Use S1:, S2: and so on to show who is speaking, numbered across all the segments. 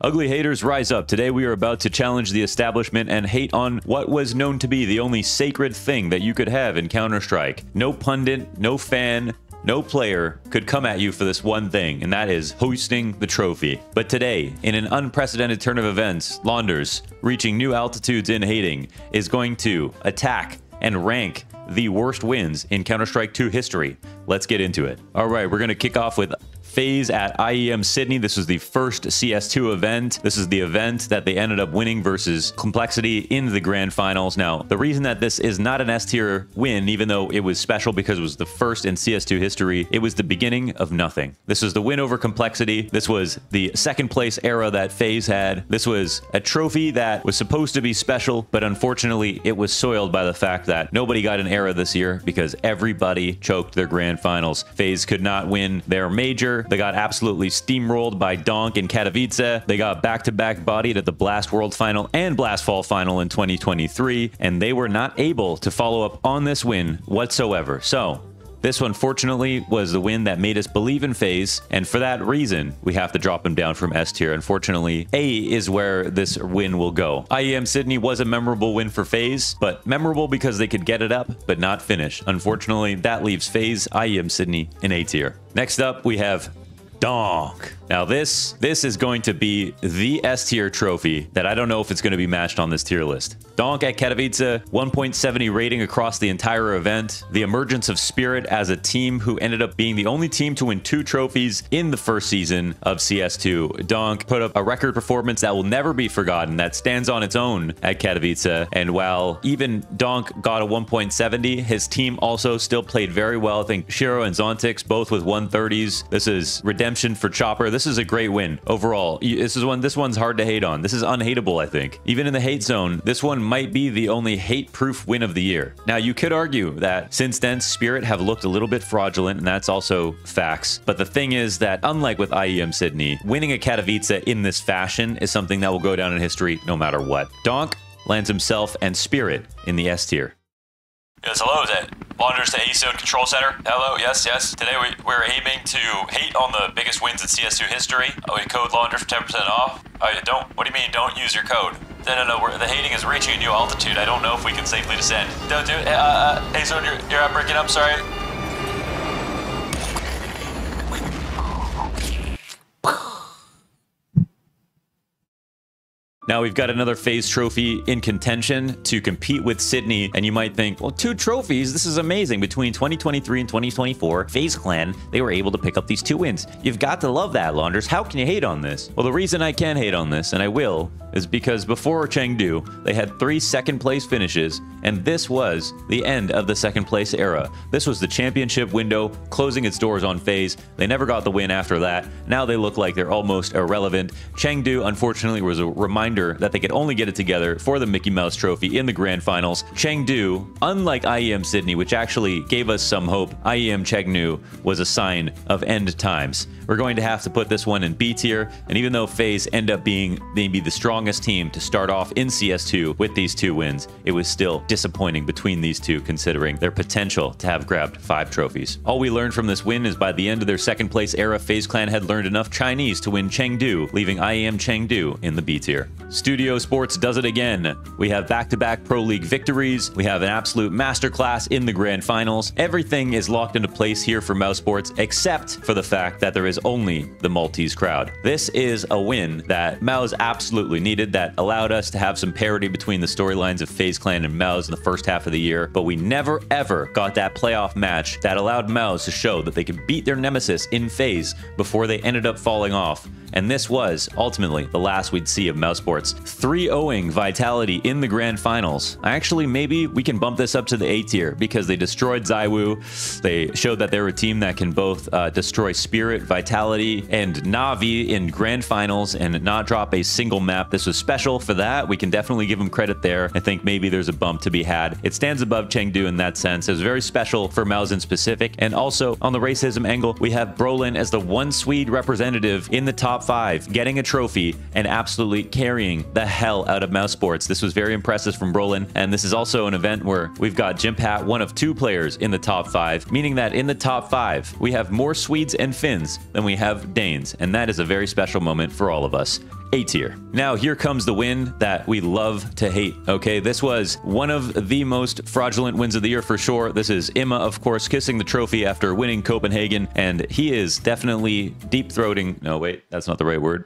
S1: Ugly haters, rise up. Today we are about to challenge the establishment and hate on what was known to be the only sacred thing that you could have in Counter-Strike. No pundit, no fan, no player could come at you for this one thing, and that is hoisting the trophy. But today, in an unprecedented turn of events, Launders, reaching new altitudes in hating, is going to attack and rank the worst wins in Counter-Strike 2 history. Let's get into it. All right, we're going to kick off with FAZE at IEM Sydney. This was the first CS2 event. This is the event that they ended up winning versus Complexity in the grand finals. Now, the reason that this is not an S-tier win, even though it was special because it was the first in CS2 history, it was the beginning of nothing. This was the win over Complexity. This was the second place era that FAZE had. This was a trophy that was supposed to be special, but unfortunately, it was soiled by the fact that nobody got an era this year because everybody choked their grand finals. FAZE could not win their major. They got absolutely steamrolled by Donk and Katowice. They got back-to-back bodied at the Blast World Final and Blast Fall Final in 2023, and they were not able to follow up on this win whatsoever. So, this one, fortunately, was the win that made us believe in FAZE, and for that reason, we have to drop him down from S tier. Unfortunately, A is where this win will go. IEM Sydney was a memorable win for FAZE, but memorable because they could get it up, but not finish. Unfortunately, that leaves FAZE, IEM Sydney in A tier. Next up, we have Donk. Now this is going to be the S tier trophy that I don't know if it's going to be matched on this tier list. Donk at Katowice, 1.70 rating across the entire event. The emergence of Spirit as a team who ended up being the only team to win 2 trophies in the first season of CS2. Donk put up a record performance that will never be forgotten, that stands on its own at Katowice. And while even Donk got a 1.70, his team also still played very well. I think Shiro and Zontix both with 130s. This is redemption for Chopper. This is a great win overall. This one's hard to hate on. This is unhateable, I think. Even in the hate zone, this one might be the only hate-proof win of the year. Now, you could argue that since then, Spirit have looked a little bit fraudulent, and that's also facts. But the thing is that, unlike with IEM Sydney, winning a Katowice in this fashion is something that will go down in history no matter what. Donk lands himself and Spirit in the S tier.
S2: Yes, hello, is that Launders to ACEZONE Control Center? Hello, yes. Today we're aiming to hate on the biggest wins in CS2 history. We code Launder for 10% off. What do you mean don't use your code? No, the hating is reaching a new altitude. I don't know if we can safely descend. Don't do it. ACEZONE, you're breaking up, sorry.
S1: Now we've got another FAZE trophy in contention to compete with Sydney, and you might think, well, 2 trophies, this is amazing. Between 2023 and 2024, FAZE Clan, they were able to pick up these 2 wins. You've got to love that, Launders. How can you hate on this? Well, the reason I can hate on this, and I will, is because before CHENGDU, they had 3 second-place finishes, and this was the end of the second-place era. This was the championship window, closing its doors on FAZE. They never got the win after that. Now they look like they're almost irrelevant. CHENGDU, unfortunately, was a reminder that they could only get it together for the Mickey Mouse Trophy in the grand finals. CHENGDU, unlike IEM Sydney, which actually gave us some hope, IEM CHENGDU was a sign of end times. We're going to have to put this one in B tier, and even though FAZE ended up being maybe the strongest team to start off in CS2 with these 2 wins, it was still disappointing between these 2 considering their potential to have grabbed 5 trophies. All we learned from this win is by the end of their second place era, FAZE Clan had learned enough Chinese to win CHENGDU, leaving IEM CHENGDU in the B tier. Studio Sports does it again. We have back-to-back Pro League victories. We have an absolute masterclass in the grand finals. Everything is locked into place here for MOUZ Sports, except for the fact that there is only the Maltese crowd. This is a win that MOUZ absolutely needed, that allowed us to have some parity between the storylines of FAZE Clan and MOUZ in the first half of the year, but we never ever got that playoff match that allowed MOUZ to show that they could beat their nemesis in FAZE before they ended up falling off. And this was ultimately the last we'd see of MOUZ Sports. 3-0ing Vitality in the grand finals. Actually, maybe we can bump this up to the A tier because they destroyed ZywOo. They showed that they're a team that can both destroy Spirit, Vitality, and NAVI in grand finals and not drop a single map. This was special for that. We can definitely give them credit there. I think maybe there's a bump to be had. It stands above CHENGDU in that sense. It was very special for MOUZ in specific. And also, on the racism angle, we have Brolin as the one Swede representative in the top 5, getting a trophy and absolutely carrying the hell out of MOUZ Sports. This was very impressive from Brolin, and this is also an event where we've got Jimpat, one of 2 players in the top 5, meaning that in the top 5, we have more Swedes and Finns than we have Danes, and that is a very special moment for all of us. A tier. Now here comes the win that we love to hate. Okay, this was one of the most fraudulent wins of the year for sure. This is Imma, of course, kissing the trophy after winning Copenhagen, and he is definitely deep-throating. No, wait, that's not the right word.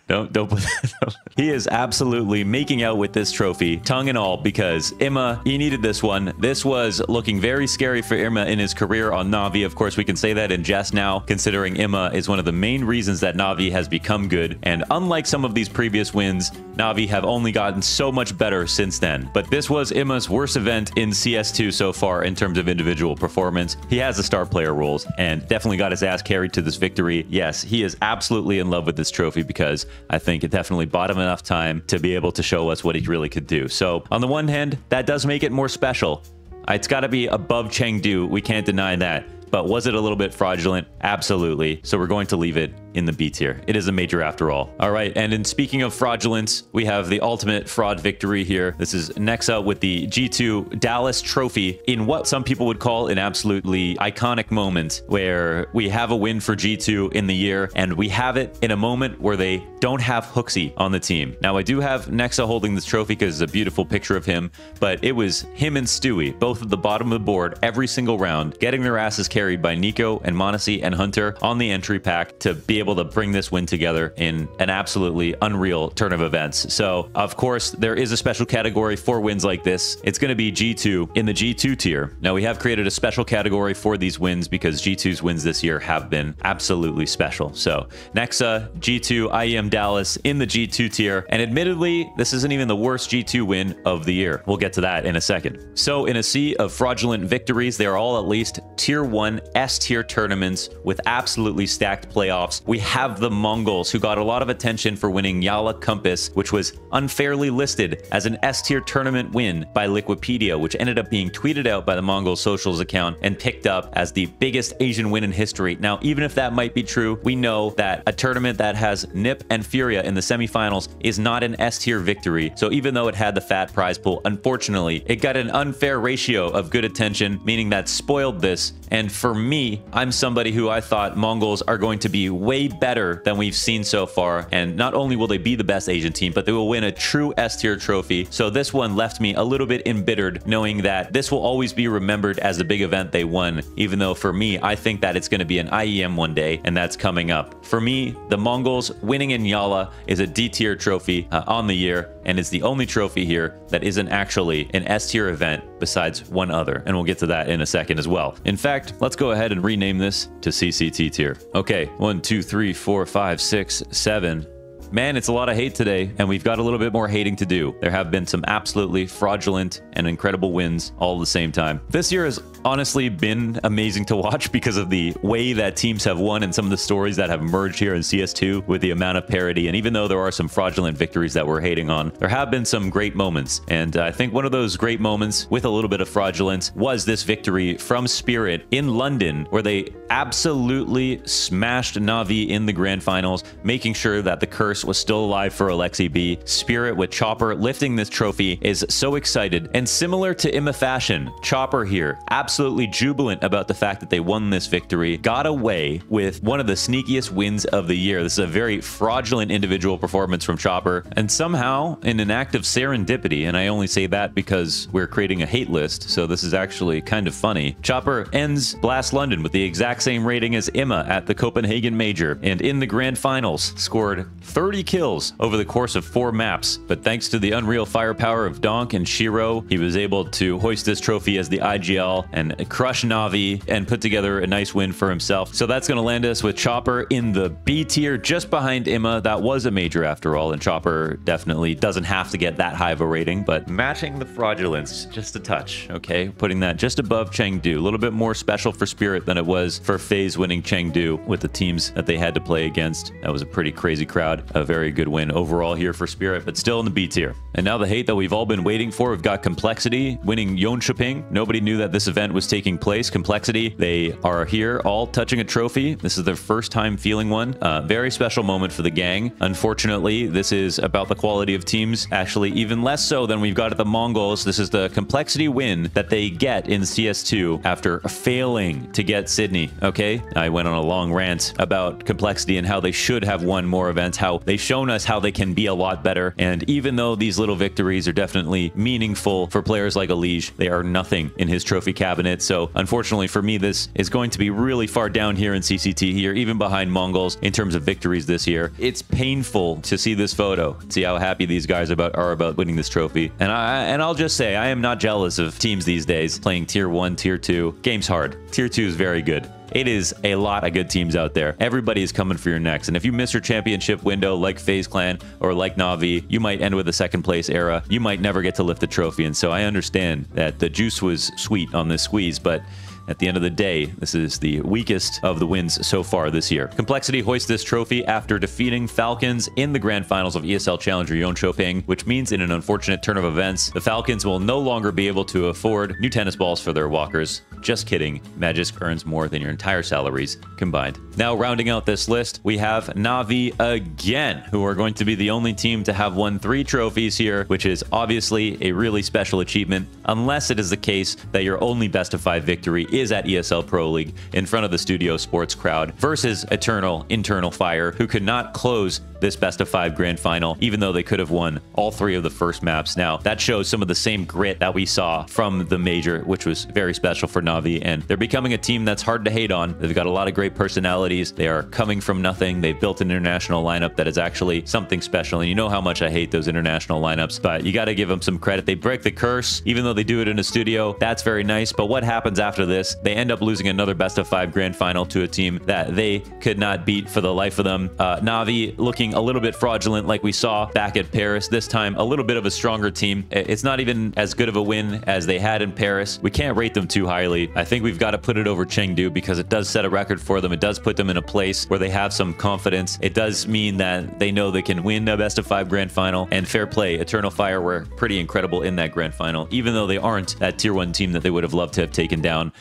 S1: Don't put that. He is absolutely making out with this trophy, tongue and all, because Imma, he needed this one. This was looking very scary for Imma in his career on Navi. Of course, we can say that in jest now, considering Imma is one of the main reasons that Navi has become good. And unlike some of these previous wins, Navi have only gotten so much better since then. But this was Imma's worst event in CS2 so far in terms of individual performance. He has the star player roles and definitely got his ass carried to this victory. Yes, he is absolutely in love with this trophy because I think it definitely bought him enough time to be able to show us what he really could do. So on the one hand, that does make it more special. It's got to be above CHENGDU. We can't deny that. But was it a little bit fraudulent? Absolutely. So we're going to leave it in the B tier. It is a major after all. All right, and in speaking of fraudulence, we have the ultimate fraud victory here. This is Nexa with the G2 Dallas trophy in what some people would call an absolutely iconic moment where we have a win for G2 in the year, and we have it in a moment where they don't have Hooksy on the team. Now, I do have Nexa holding this trophy because it's a beautiful picture of him, but it was him and Stewie, both at the bottom of the board every single round, getting their asses carried by Nico and Monesi and Hunter on the entry pack to be able to bring this win together in an absolutely unreal turn of events. So, of course, there is a special category for wins like this. It's going to be G2 in the G2 tier. Now, we have created a special category for these wins because G2's wins this year have been absolutely special. So, Nexa, G2, IEM Dallas in the G2 tier. And admittedly, this isn't even the worst G2 win of the year. We'll get to that in a second. So, in a sea of fraudulent victories, they are all at least tier 1 S tier tournaments with absolutely stacked playoffs. We have the Mongols, who got a lot of attention for winning YALLA Compass, which was unfairly listed as an S tier tournament win by Liquipedia, which ended up being tweeted out by the Mongol socials account and picked up as the biggest Asian win in history. Now, even if that might be true, we know that a tournament that has Nip and Furia in the semifinals is not an S tier victory. So even though it had the fat prize pool, unfortunately, it got an unfair ratio of good attention, meaning that spoiled this. And for me, I'm somebody who I thought Mongols are going to be way better than we've seen so far. And not only will they be the best Asian team, but they will win a true S tier trophy. So this one left me a little bit embittered, knowing that this will always be remembered as the big event they won, even though for me, I think that it's going to be an IEM one day, and that's coming up. For me, the Mongols winning in YALLA is a D tier trophy on the year, and it's the only trophy here that isn't actually an S tier event besides one other, and we'll get to that in a second as well. In fact, let's go ahead and rename this to CCT tier. Okay, 1, 2, 3, 4, 5, 6, 7. Man, it's a lot of hate today, and we've got a little bit more hating to do. There have been some absolutely fraudulent and incredible wins all at the same time. This year has honestly been amazing to watch because of the way that teams have won and some of the stories that have emerged here in CS2 with the amount of parity. And even though there are some fraudulent victories that we're hating on, there have been some great moments. And I think one of those great moments with a little bit of fraudulence was this victory from Spirit in London, where they absolutely smashed Navi in the grand finals, making sure that the curse was still alive for Alexi B. Spirit with Chopper lifting this trophy is so excited, and similar to Imma fashion, Chopper here absolutely jubilant about the fact that they won this victory, got away with one of the sneakiest wins of the year. This is a very fraudulent individual performance from Chopper, and somehow in an act of serendipity, and I only say that because we're creating a hate list, so this is actually kind of funny, Chopper ends Blast London with the exact same rating as Imma at the Copenhagen Major, and in the grand finals scored 30 kills over the course of 4 maps. But thanks to the unreal firepower of Donk and Shiro, he was able to hoist this trophy as the IGL and crush Navi and put together a nice win for himself. So that's going to land us with Chopper in the B tier, just behind Imma. That was a major after all, and Chopper definitely doesn't have to get that high of a rating, but matching the fraudulence just a touch, okay? Putting that just above CHENGDU, a little bit more special for Spirit than it was for FAZE winning CHENGDU with the teams that they had to play against. That was a pretty crazy crowd. A very good win overall here for Spirit, but still in the B tier. And now the hate that we've all been waiting for. We've got Complexity winning JONKOPING. Nobody knew that this event was taking place. Complexity, they are here all touching a trophy. This is their first time feeling one. Very special moment for the gang. Unfortunately, this is about the quality of teams. Actually, even less so than we've got at the Mongols. This is the Complexity win that they get in CS2 after failing to get Sydney, okay? I went on a long rant about Complexity and how they should have won more events, how how they've shown us how they can be a lot better. And even though these little victories are definitely meaningful for players like Elige, they are nothing in his trophy cabinet. So unfortunately for me, this is going to be really far down here in CCT here, even behind MONGOLZ in terms of victories this year. It's painful to see this photo, see how happy these guys are about winning this trophy. And I'll just say, I am not jealous of teams these days playing tier 1, tier 2. Game's hard. Tier 2 is very good. It is a lot of good teams out there. Everybody is coming for your necks. And if you miss your championship window like FaZe Clan or like NAVI, you might end with a second place era. You might never get to lift the trophy. And so I understand that the juice was sweet on this squeeze, but at the end of the day, this is the weakest of the wins so far this year. Complexity hoists this trophy after defeating Falcons in the grand finals of ESL Challenger JONKOPING, which means in an unfortunate turn of events, the Falcons will no longer be able to afford new tennis balls for their walkers. Just kidding. Magisk earns more than your entire salaries combined. Now, rounding out this list, we have NAVI again, who are going to be the only team to have won 3 trophies here, which is obviously a really special achievement, unless it is the case that your only best of 5 victory is at ESL Pro League in front of the Studio Sports crowd versus Eternal Internal Fire, who could not close this best of 5 grand final, even though they could have won all 3 of the first maps. Now, that shows some of the same grit that we saw from the major, which was very special for NAVI, and they're becoming a team that's hard to hate on. They've got a lot of great personalities. They are coming from nothing. They've built an international lineup that is actually something special, and you know how much I hate those international lineups, but you got to give them some credit. They break the curse, even though they do it in a studio. That's very nice, but what happens after this? They end up losing another best of 5 grand final to a team that they could not beat for the life of them. NAVI looking a little bit fraudulent like we saw back at Paris. This time, a little bit of a stronger team. It's not even as good of a win as they had in Paris. We can't rate them too highly. I think we've got to put it over CHENGDU because it does set a record for them. It does put them in a place where they have some confidence. It does mean that they know they can win a best of 5 grand final, and fair play. Eternal Fire were pretty incredible in that grand final, even though they aren't that tier 1 team that they would have loved to have taken down.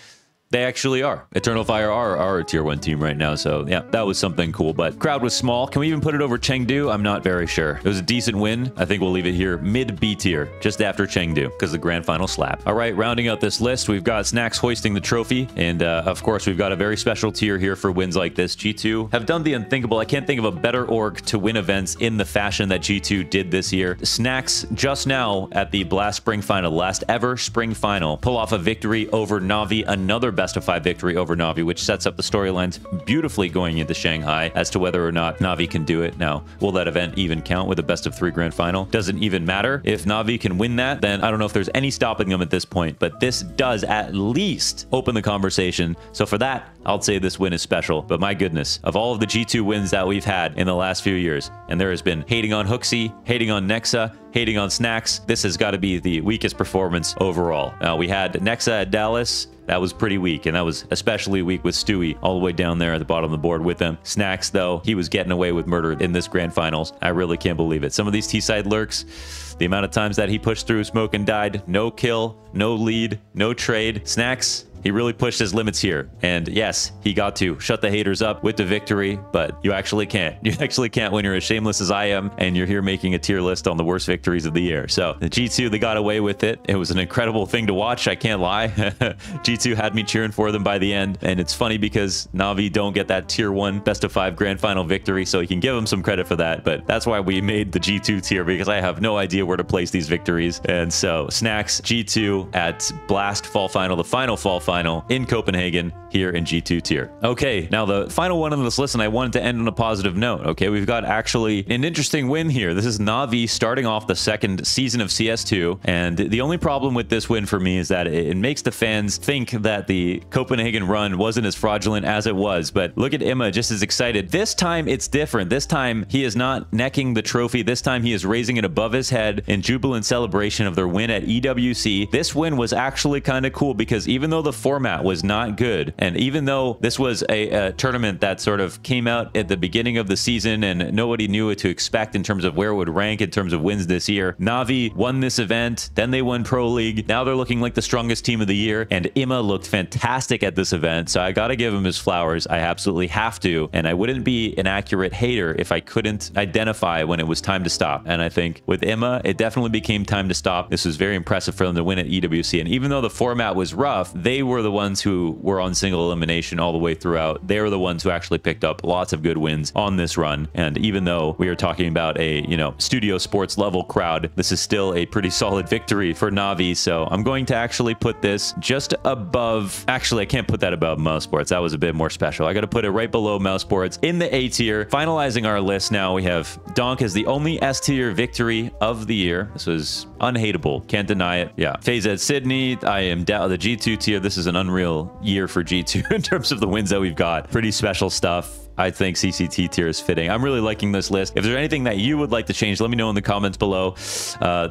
S1: They actually are. Eternal Fire are a tier 1 team right now, so yeah, that was something cool. But crowd was small. Can we even put it over CHENGDU? I'm not very sure. It was a decent win. I think we'll leave it here mid B tier, just after CHENGDU, because the grand final slap. All right, rounding out this list, we've got Snacks hoisting the trophy, and of course, we've got a very special tier here for wins like this. G2 have done the unthinkable. I can't think of a better org to win events in the fashion that G2 did this year. Snacks just now at the Blast Spring Final, last ever Spring Final, pull off a victory over NAVI, another best of 5 victory over NAVI, which sets up the storylines beautifully going into Shanghai as to whether or not NAVI can do it. Now, will that event even count with a best of 3 grand final? Doesn't even matter. If NAVI can win that, then I don't know if there's any stopping them at this point, but this does at least open the conversation. So for that, I'll say this win is special. But my goodness, of all of the G2 wins that we've had in the last few years, and there has been hating on Hooksy, hating on Nexa, hating on Snacks, this has got to be the weakest performance overall. Now, we had Nexa at Dallas. That was pretty weak, and that was especially weak with Stewie all the way down there at the bottom of the board with them. Snacks, though, he was getting away with murder in this grand finals. I really can't believe it. Some of these T-side lurks, the amount of times that he pushed through smoke and died, no kill, no lead, no trade. Snacks, he really pushed his limits here. And yes, he got to shut the haters up with the victory, but you actually can't. You actually can't when you're as shameless as I am, and you're here making a tier list on the worst victories of the year. So the G2, they got away with it. It was an incredible thing to watch. I can't lie. G2 had me cheering for them by the end. And it's funny because NAVI don't get that tier 1 best of 5 grand final victory, so you can give them some credit for that. But that's why we made the G2 tier, because I have no idea where to place these victories. And so Snacks, G2 at Blast Fall Final, the final Fall Final in Copenhagen here in G2 tier. Okay, now the final one on this list, and I wanted to end on a positive note. Okay, we've got actually an interesting win here. This is NAVI starting off the 2nd season of CS2, and the only problem with this win for me is that it makes the fans think that the Copenhagen run wasn't as fraudulent as it was. But look at Emma, just as excited. This time it's different. This time he is not necking the trophy. This time he is raising it above his head in jubilant celebration of their win at EWC. This win was actually kind of cool because even though the format was not good, and even though this was a tournament that sort of came out at the beginning of the season and nobody knew what to expect in terms of where it would rank in terms of wins this year, NAVI won this event, then they won Pro League. Now they're looking like the strongest team of the year, and Emma looked fantastic at this event, so I gotta give him his flowers. I absolutely have to, and I wouldn't be an accurate hater if I couldn't identify when it was time to stop. And I think with Emma, it definitely became time to stop. This was very impressive for them to win at EWC, and even though the format was rough, they were the ones who were on single elimination all the way throughout. They were the ones who actually picked up lots of good wins on this run. And even though we are talking about a, you know, studio sports level crowd, this is still a pretty solid victory for Navi. So I'm going to actually put this just above. Actually, I can't put that above MOUZ Sports. That was a bit more special. I got to put it right below MOUZ Sports in the A tier. Finalizing our list now, we have Donk as the only S tier victory of the year. This was unhateable. Can't deny it. Yeah. FAZE at Sydney. I am down the G2 tier. This is an unreal year for G2 in terms of the wins that we've got. Pretty special stuff. I think CCT tier is fitting. I'm really liking this list. If there's anything that you would like to change, let me know in the comments below.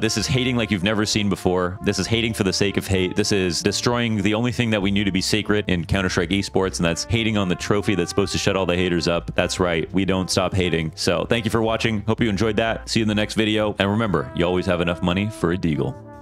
S1: This is hating like you've never seen before. This is hating for the sake of hate. This is destroying the only thing that we knew to be sacred in Counter-Strike esports, and that's hating on the trophy that's supposed to shut all the haters up. That's right. We don't stop hating. So thank you for watching. Hope you enjoyed that. See you in the next video. And remember, you always have enough money for a deagle.